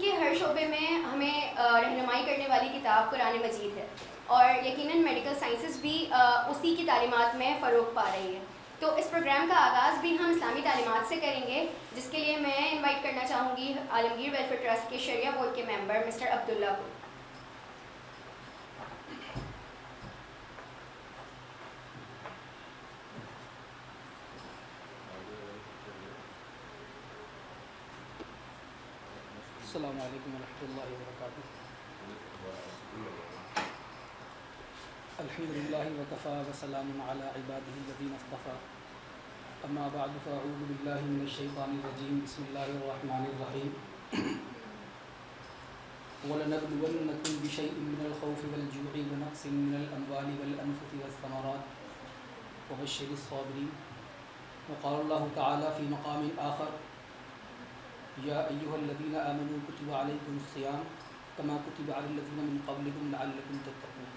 کے ہر شعبے میں ہمیں رہنمائی کرنے والی کتاب قرآن مجید ہے، اور یقیناً میڈیکل سائنسز بھی اسی کی تعلیمات میں فروغ پا رہی ہے۔ تو اس پروگرام کا آغاز بھی ہم اسلامی تعلیمات سے کریں گے، جس کے لیے میں انوائٹ کرنا چاہوں گی عالمگیر ویلفیئر ٹرسٹ کے شریعہ بورڈ کے ممبر مسٹر عبداللہ کو۔ السلام علیکم ورحمۃ اللہ وبرکاتہ۔ الحمد للہ وکفیٰ وسلام علی عبادہ الذین اصطفیٰ، اما بعد فاعوذ باللہ من الشیطان الرجیم، بسم اللہ الرحمن الرحیم۔ وَلَنَبْلُوَنَّكُمْ بِشَيْءٍ مِّنَ الْخَوْفِ وَالْجُوعِ وَنَقْصٍ مِّنَ الْأَمْوَالِ وَالْأَنفُسِ وَالثَّمَرَاتِ وَبَشِّرِ الصَّابِرِينَ۔ وقال اللہ تعالیٰ فی مقام آخر، یا ایہا الذین آمنوا کتب علیکم الصیام کما کتب علی الذین من قبلکم لعلکم تتقون۔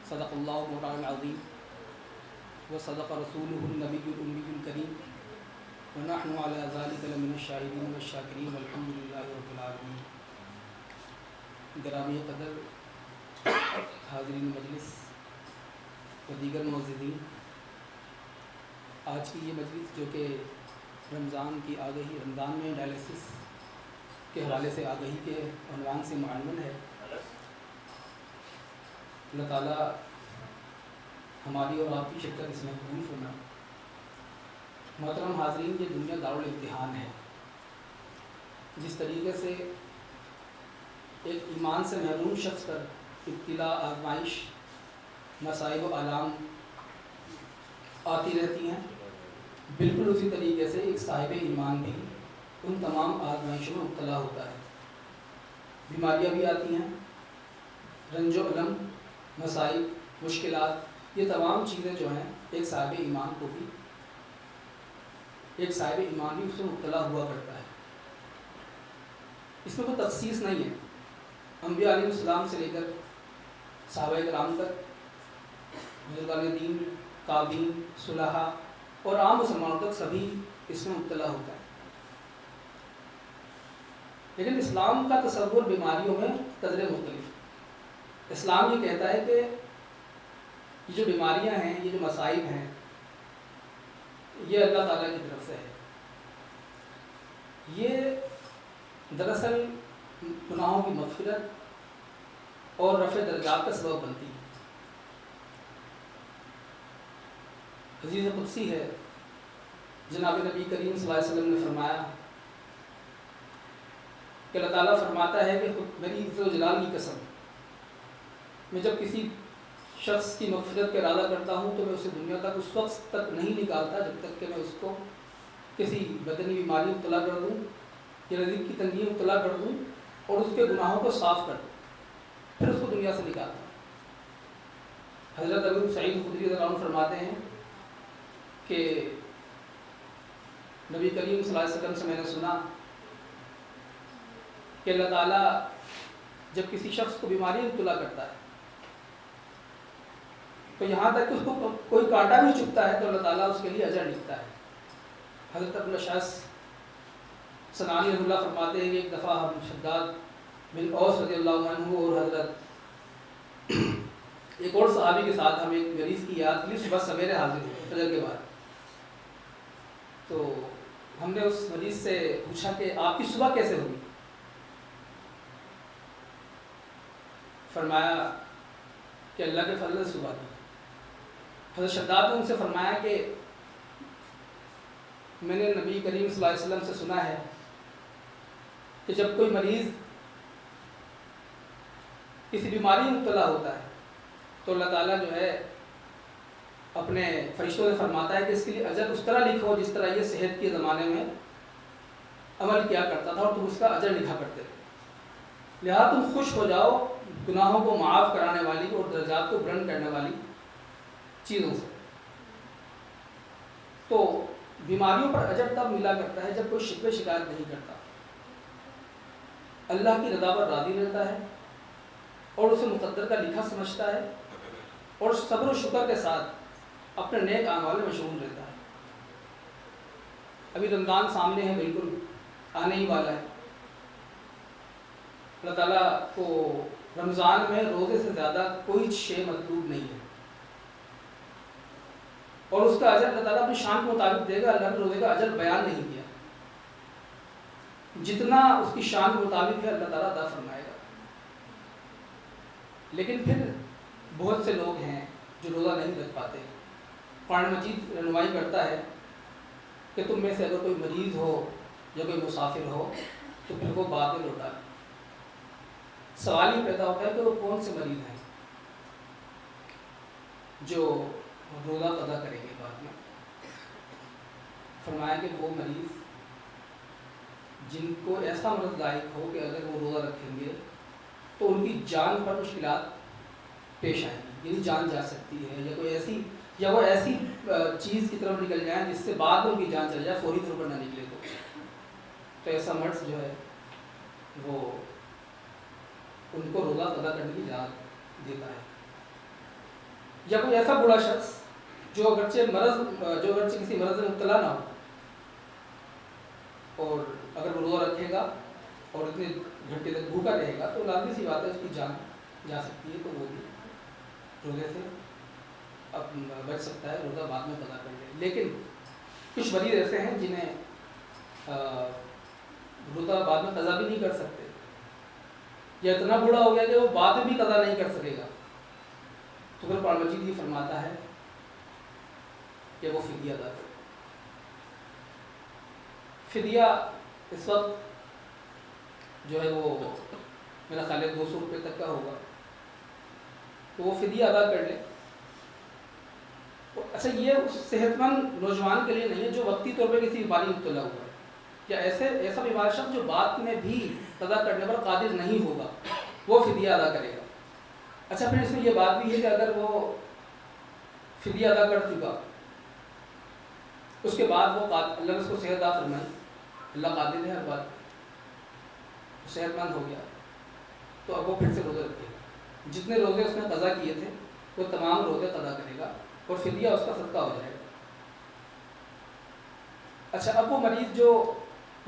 صدق اللہ مولانا العظیم وصدق رسولہ النبی الأمی الکریم، ونحن علی ذلک لمن الشاہدین والشاکرین والحمد للہ رب العالمین۔ گرامی قدر حاضرین مجلس و دیگر معززین، آج کی یہ مجلس جو کہ رمضان کی آگہی، رمضان میں ڈائلیسس کے حوالے سے آگہی کے عنوان سے معنون ہے، اللہ تعالیٰ ہماری اور آپ کی شرکت اس میں قبول فرمائے۔ محترم حاضرین، یہ دنیا دارالامتحان ہے۔ جس طریقے سے ایک ایمان سے محروم شخص پر ابتلا، آزمائش، مصائب و آلام آتی رہتی ہیں، بالکل اسی طریقے سے ایک صاحب ایمان بھی ان تمام آزمائشوں میں مبتلا ہوتا ہے۔ بیماریاں بھی آتی ہیں، رنج و الم، مصائب، مشکلات، یہ تمام چیزیں جو ہیں ایک صاحب ایمان کو بھی، ایک صاحب ایمان بھی اس میں مبتلا ہوا کرتا ہے۔ اس میں کوئی تخصیص نہیں ہے، انبیاء علیہ السلام سے لے کر صحابہ کرام تک، بزرگان دین، تابعین، صلحاء اور عام مسلمانوں تک سبھی اس میں مبتلا ہوتا ہے۔ لیکن اسلام کا تصور بیماریوں میں قدرے مختلف ہے۔ اسلام یہ کہتا ہے کہ یہ جو بیماریاں ہیں، یہ جو مصائب ہیں، یہ اللہ تعالیٰ کی طرف سے ہے۔ یہ دراصل گناہوں کی مغفرت اور رفع درجات کا سبب بنتی ہے۔ حدیث قدسی ہے، جناب نبی کریم صلی اللہ علیہ وسلم نے فرمایا کہ اللہ تعالیٰ فرماتا ہے کہ خود میری عزت و جلال کی قسم، میں جب کسی شخص کی مغفرت کا ارادہ کرتا ہوں تو میں اسے دنیا تک اس وقت تک نہیں نکالتا جب تک کہ میں اس کو کسی بدنی بیماری مبتلا کر دوں یا رزق کی تنگی مبتلا کر دوں اور اس کے گناہوں کو صاف کر دوں، پھر اس کو دنیا سے نکالتا ہوں۔ حضرت ابو سعید خدری رضی اللہ عنہ فرماتے ہیں کہ نبی کریم صلی اللہ علیہ وسلم سے میں نے سنا کہ اللہ تعالیٰ جب کسی شخص کو بیماری مبتلا کرتا ہے تو یہاں تک کہ اس کو کوئی کانٹا بھی چبھتا ہے تو اللہ تعالیٰ اس کے لیے اجر لکھتا ہے۔ حضرت ابن شاس سنانی رضی اللہ فرماتے ہیں کہ ایک دفعہ ہم شداد بن اوس رضی اللہ عنہ اور حضرت ایک اور صحابی کے ساتھ ہم ایک مریض کی یاد کے لیے صبح سویرے حاضر ہوئے فجر کے بعد۔ تو ہم نے اس مریض سے پوچھا کہ آپ کی صبح کیسے ہوئی؟ فرمایا کہ اللہ کے فضل سے صبح کی۔ حضرت شداد نے ان سے فرمایا کہ میں نے نبی کریم صلی اللہ علیہ وسلم سے سنا ہے کہ جب کوئی مریض کسی بیماری میں مبتلا ہوتا ہے تو اللہ تعالیٰ جو ہے اپنے فرشتوں سے فرماتا ہے کہ اس کے لیے اجر اس طرح لکھو جس طرح یہ صحت کے زمانے میں عمل کیا کرتا تھا اور تم اس کا اجر لکھا کرتے تھے، لہٰذا تم خوش ہو جاؤ گناہوں کو معاف کرانے والی اور درجات کو بلند کرنے والی چیزوں سے۔ تو بیماریوں پر اجر تب ملا کرتا ہے جب کوئی شکوے شکایت نہیں کرتا، اللہ کی رضا پر راضی رہتا ہے اور اسے مقدر کا لکھا سمجھتا ہے اور صبر و شکر کے ساتھ اپنے نیک اعمال میں مشغول رہتا ہے۔ ابھی رمضان سامنے ہے، بالکل آنے ہی والا ہے، اللہ تعالیٰ کو رمضان میں روزے سے زیادہ کوئی شے مطلوب نہیں ہے، اور اس کا اجر اللہ تعالیٰ اپنی شان کے مطابق دے گا۔ اللہ نے روزے کا اجر بیان نہیں کیا، جتنا اس کی شان کے مطابق ہے اللہ تعالیٰ عطا فرمائے گا۔ لیکن پھر بہت سے لوگ ہیں جو روزہ نہیں رکھ پاتے۔ قرآن مجید رہنمائی کرتا ہے کہ تم میں سے اگر کوئی مریض ہو یا کوئی مسافر ہو تو پھر وہ بعد میں لوٹا لے۔ سوال یہ پیدا ہوتا ہے کہ وہ کون سے مریض ہیں جو روزہ قضا کریں گے بعد میں؟ فرمایا کہ وہ مریض جن کو ایسا مرض لاحق ہو کہ اگر وہ روزہ رکھیں گے تو ان کی جان پر مشکلات پیش آئیں گی، یعنی جان جا سکتی ہے، یا وہ ایسی چیز کی طرف نکل جائیں جس سے بعد میں ان کی جان چل جائے، فوری طور پر نہ نکلے تو ایسا مرض جو ہے وہ ان کو روزہ قضا کرنے کی اجازت دیتا ہے۔ یا کوئی ایسا بڑا شخص جو اگرچہ کسی مرض میں مبتلا نہ ہو، اور اگر وہ روزہ رکھے گا اور اتنے گھنٹے تک بھوکا رہے گا تو لازمی سی بات ہے اس کی جان جا سکتی ہے، تو وہ بھی روزے سے اب بچ سکتا ہے، روزہ بعد میں قضا کر لے۔ لیکن کچھ مریض ایسے ہیں جنہیں روزہ بعد میں قضا بھی نہیں کر سکتے، یا اتنا بوڑھا ہو گیا کہ وہ بعد میں بھی قضا نہیں کر سکے گا، تو پھر قرآن مجید یہ فرماتا ہے کہ وہ فدیہ ادا کرے۔ فدیہ اس وقت جو ہے وہ میرا خیال ہے 200 روپے تک کا ہوگا، تو وہ فدیہ ادا کر لے۔ اچھا، یہ اس صحت مند نوجوان کے لیے نہیں ہے جو وقتی طور پہ کسی بیماری میں مبتلا ہوا ہے، یا ایسا بیمار شخص جو بعد میں بھی قضا کرنے پر قادر نہیں ہوگا، وہ فدیہ ادا کرے گا۔ اچھا، پھر اس میں یہ بات بھی ہے کہ اگر وہ فدیہ ادا کر چکا، اس کے بعد وہ اللہ نے اس کو صحت عطا فرمائی، اللہ قادر ہے ہر بات، صحت مند ہو گیا، تو اب وہ پھر سے روزے رکھے گا۔ جتنے روزے اس نے قضا کیے تھے وہ تمام روزے قضا کرے گا اور فدیہ اس کا صدقہ ہو جائے گا۔ اچھا، اب وہ مریض جو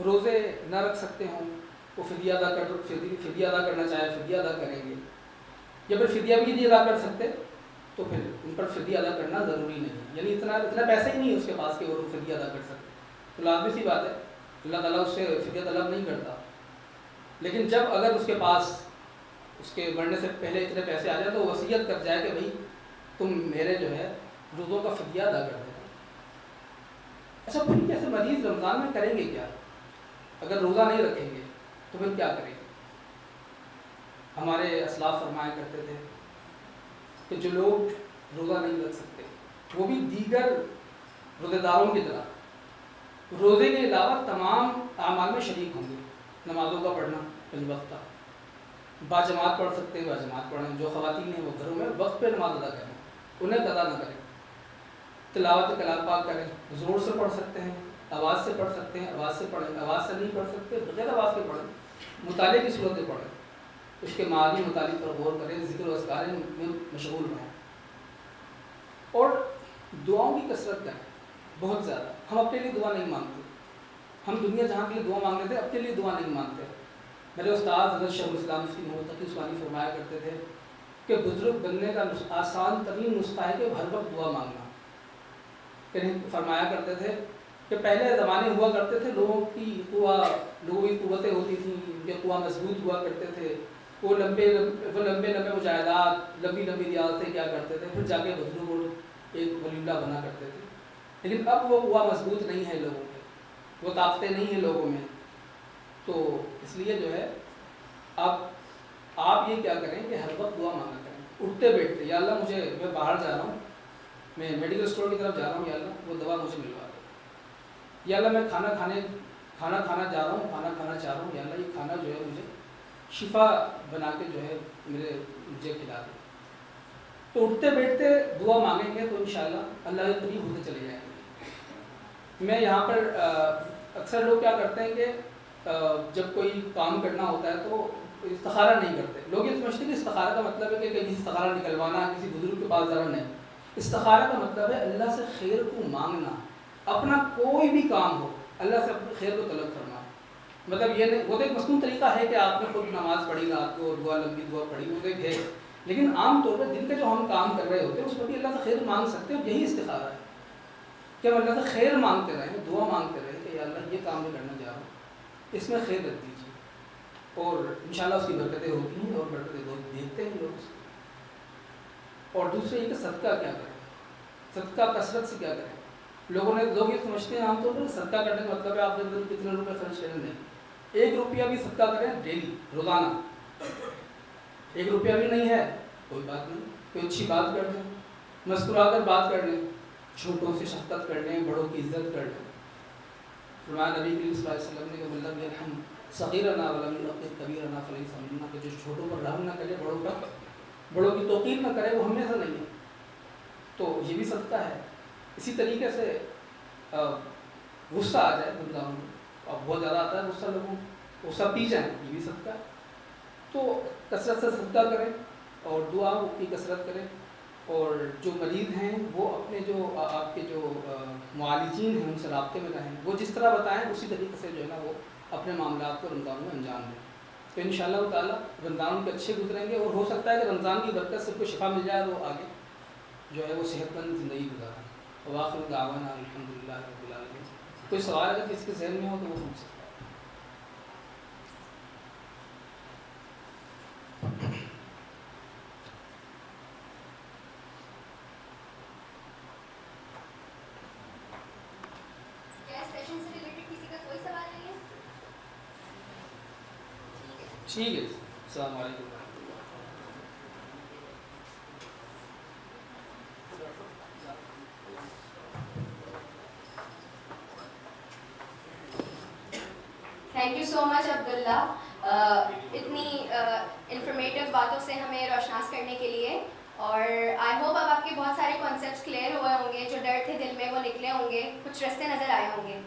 روزے نہ رکھ سکتے ہوں، وہ فدیہ ادا کرنا چاہے فدیہ ادا کریں گے، یا پھر فدیہ بھی نہیں ادا کر سکتے تو پھر ان پر فدیہ ادا کرنا ضروری نہیں، یعنی اتنا پیسہ ہی نہیں ہے اس کے پاس کہ وہ فدیہ ادا کر سکتے، تو لازمی سی بات ہے اللہ تعالیٰ اس سے فدیہ طلب نہیں کرتا۔ لیکن جب اگر اس کے پاس اس کے مرنے سے پہلے اتنے پیسے آ جائے تو وصیت کر جائے کہ بھائی تم میرے جو ہے روزوں کا فدیہ ادا کر دینا۔ اچھا، پھر جیسے مریض رمضان میں کریں گے کیا؟ اگر روزہ نہیں رکھیں گے تو پھر کیا کریں گے؟ ہمارے اسلاف فرمایا کرتے تھے کہ جو لوگ روزہ نہیں رکھ سکتے وہ بھی دیگر روزے داروں کی طرح روزے کے علاوہ تمام اعمال میں شریک ہوں گے۔ نمازوں کا پڑھنا 5 وقتہ، باجماعت پڑھ سکتے ہیں باجماعت پڑھیں، جو خواتین ہیں وہ گھروں میں وقت پہ نماز ادا کریں، انہیں قضا نہ کریں، تلاوت کلام پاک کریں، زور سے پڑھ سکتے ہیں، آواز سے پڑھ سکتے ہیں، آواز سے پڑھیں، آواز سے نہیں پڑھ سکتے بغیر آواز کے پڑھیں، مطالعے کی صورتیں پڑھیں، اس کے معانی مطالب پر غور کریں، ذکر و اذکار میں مشغول رہیں، اور دعاؤں کی کثرت کریں بہت زیادہ۔ ہم اپنے لیے دعا نہیں مانگتے، ہم دنیا جہاں کے لیے دعا مانگ لیتے ہیں، اپنے لیے دعا نہیں مانگتے۔ میرے استاد حضرت شیخ الاسلام مفتی محمد تقی عثمانی فرمایا کرتے تھے کہ بزرگ بننے کا آسان ترین نسخہ ہے کہ ہر وقت دعا مانگنا۔ کہ فرمایا کرتے تھے کہ پہلے زمانے ہوا کرتے تھے لوگوں کی قوتیں ہوتی تھیں، ان کے قوا مضبوط ہوا کرتے تھے، وہ لمبے مجاہدات، لمبی ریاضتیں کیا کرتے تھے، پھر جا کے بزرگ ایک ولی اللہ بنا کرتے تھے۔ لیکن اب وہ قوا مضبوط نہیں ہے لوگوں میں، وہ طاقتیں نہیں ہیں لوگوں میں، تو اس لیے جو ہے آپ یہ کیا کریں کہ ہر وقت دعا مانگا کریں، اٹھتے بیٹھتے، یا اللہ میں باہر جا رہا ہوں، میں میڈیکل اسٹور کی طرف جا رہا ہوں، یا اللہ وہ دوا مجھے ملوا دے، یا اللہ میں کھانا کھانا جا رہا ہوں، کھانا کھانا چاہ رہا ہوں، یا اللہ یہ کھانا جو ہے مجھے شفا بنا کے جو ہے مجھے کھلا دے۔ تو اٹھتے بیٹھتے دعا مانگیں گے تو انشاءاللہ اللہ کے قریب ہوتے چلے جائیں گے۔ میں یہاں پر اکثر لوگ کیا کرتے ہیں کہ جب کوئی کام کرنا ہوتا ہے تو استخارہ نہیں کرتے۔ لوگ یہ سمجھتے ہیں کہ استخارہ کا مطلب ہے کہ کسی استخارہ نکلوانا، کسی بزرگ کے پاس جانا، نہیں۔ استخارہ کا مطلب ہے اللہ سے خیر کو مانگنا، اپنا کوئی بھی کام ہو اللہ سے اپنے خیر کو طلب کرنا۔ مطلب یہ نہیں، وہ تو ایک مصنوع طریقہ ہے کہ آپ نے خود نماز پڑھی رات کو، دعا لمبی دعا پڑھی، وہ تو ایک ہے، لیکن عام طور پر دن کا جو ہم کام کر رہے ہوتے ہیں اس میں بھی اللہ سے خیر مانگ سکتے ہیں. اور یہی استخارہ ہے کہ ہم اللہ سے خیر مانگتے رہیں، دعا مانگتے رہیں کہ یا اللہ یہ کام میں کرنا چاہ رہا ہوں، اس میں خیر رکھ دیجیے، اور انشاءاللہ اس کی برکتیں ہوتی ہیں، اور برکتیں لوگ دیکھتے ہیں لوگ اس کو. اور دوسرے یہ کہ صدقہ کیا کریں، صدقہ کثرت سے کیا کریں. لوگ یہ سمجھتے ہیں عام طور پر صدقہ کرنے کا مطلب ہے آپ کے اندر کتنے روپے خرچ کریں. نہیں، 1 روپیہ بھی صدقہ کریں ڈیلی، روزانہ. 1 روپیہ بھی نہیں ہے کوئی بات نہیں، کوئی اچھی بات کر دیں، مسکرا کر بات کر لیں، چھوٹوں سے شفقت کر لیں، بڑوں کی عزت کر لیں. فرمایا نبی کریم صلی اللہ علیہ وسلم نے کہ مطلب یرحم صغیرنا ولم یعقب کبیرنا فلیس منا، کہ جو چھوٹوں پر رحم نہ کرے، بڑوں کی توقیر نہ کرے، وہ ہم میں سے نہیں ہے. تو یہ بھی صدقہ ہے. اسی طریقے سے غصہ آ جائے بندہ، اور بہت زیادہ آتا ہے غصہ لوگوں کو، غصہ پی جائیں، یہ بھی صدقہ ہے. تو کثرت سے صدقہ کریں اور دعا کی کثرت کریں. اور جو مریض ہیں وہ اپنے جو آپ کے جو معالجین ہیں ان سے رابطے میں رہیں، وہ جس طرح بتائیں اسی طریقے سے جو ہے نا وہ اپنے معاملات کو رمضان میں انجام دیں. تو انشاءاللہ تعالیٰ رمضان کے اچھے گزریں گے، اور ہو سکتا ہے کہ رمضان کی برکت سے کوئی شفا مل جائے، وہ آگے جو ہے وہ صحت مند زندگی گزاریں. وآخر دعوانا الحمدللہ رب العالمین. کوئی سوال اگر کسی کے ذہن میں ہو تو وہ پوچھ سکتا ہے. کیا اس سیشن سے ریلیٹڈ کسی کا کوئی سوال نہیں ہے؟ ٹھیک ہے. السلام علیکم. تھینک یو سو مچ عبداللہ، اتنی انفارمیٹیو باتوں سے ہمیں روشناس کرنے کے لیے. اور آئی ہوپ اب آپ کے بہت سارے کانسیپٹس کلیئر ہوئے ہوں گے، جو ڈر تھے دل میں وہ نکلے ہوں گے، کچھ رستے نظر آئے ہوں گے.